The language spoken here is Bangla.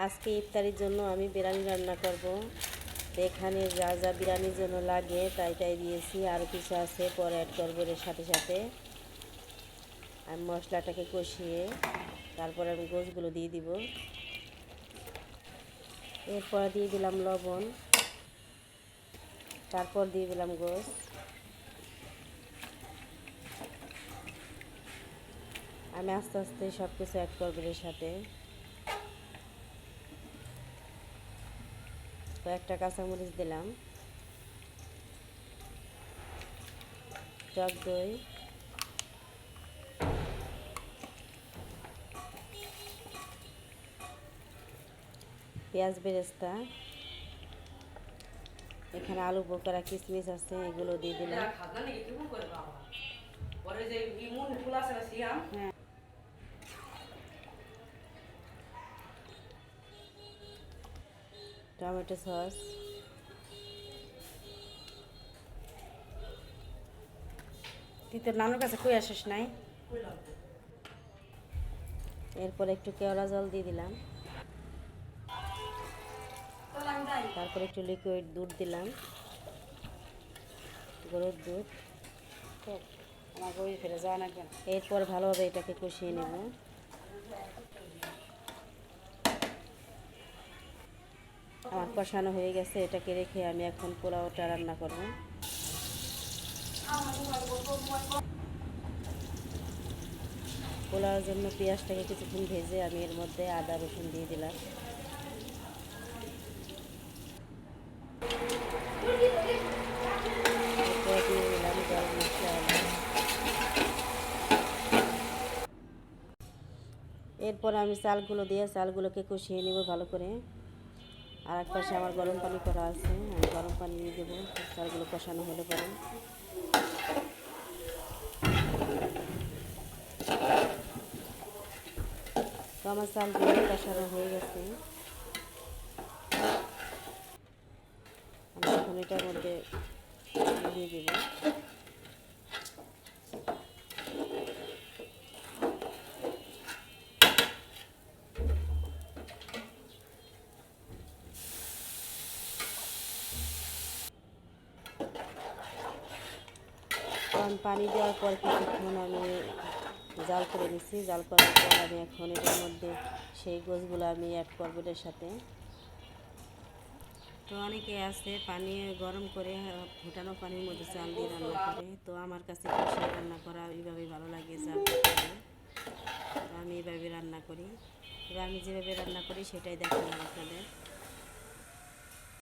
আজকে ইফতারির জন্য আমি বিরিয়ানি রান্না করব। এখানে যা যা বিরিয়ানির জন্য লাগে তাই দিয়েছি, আর কিছু আছে পরে অ্যাড করবো এর সাথে সাথে। আমি মশলাটাকে কষিয়ে তারপরে আমি গোশগুলো দিয়ে দিব। এরপর দিয়ে দিলাম লবণ, তারপর দিয়ে দিলাম গোশ। আমি আস্তে আস্তে সব কিছু অ্যাড করবো এর সাথে। কয়েকটা কাঁচামরিচ দিলাম, টক দই, পেঁয়াজ বেরেস্তা, এখানে আলু বোকারা কিশমিশ আছে, এগুলো দিয়ে দিলাম। টমেটো সস, তুই তোর নানুর কাছে কই আসিস নাই? এরপর একটু কেওড়া জল দিয়ে দিলাম, তারপর একটু লিকুইড দুধ দিলাম, গরুর দুধ। আমার বই ফিরে যাওয়া লাগবে না। এরপর ভালোভাবে এটাকে কষিয়ে নেব। আমার কষানো হয়ে গেছে, এটাকে রেখে আমি এখন পোলাওটা রান্না করব। পোলাওর জন্য পেঁয়াজটাকে কিছুক্ষণ ভেজে আমি এর মধ্যে আদা রসুন দিয়ে দিলাম। এরপর দিয়ে দিলাম গরম মশলা। এরপর আমি চালগুলো দিয়ে চালগুলোকে কষিয়ে নেব ভালো করে। আর এক পাশে আমার গরম পানি করা আছে, আমি গরম পানি দিয়ে দেবো চালগুলো কষানো হলে পরে। তো আমার চালগুলো কষানো হয়ে গেছে, আমি এখন এটার মধ্যে দিয়ে দেবো। কারণ পানি দেওয়ার পর কিছুক্ষণ আমি জাল করে নিচ্ছি। জাল করার পর আমি এখন এটার মধ্যে সেই গোশগুলো আমি অ্যাড করবো এটার সাথে। তো অনেকে আছে পানি গরম করে ফুটানো পানির মধ্যে চাল দিয়ে রান্না করে, তো আমার কাছে কষিয়ে রান্না করা এইভাবেই ভালো লাগে চাল দিয়ে। তো আমি এইভাবে রান্না করি, তবে আমি যেভাবে রান্না করি সেটাই দেখালাম আপনাদের।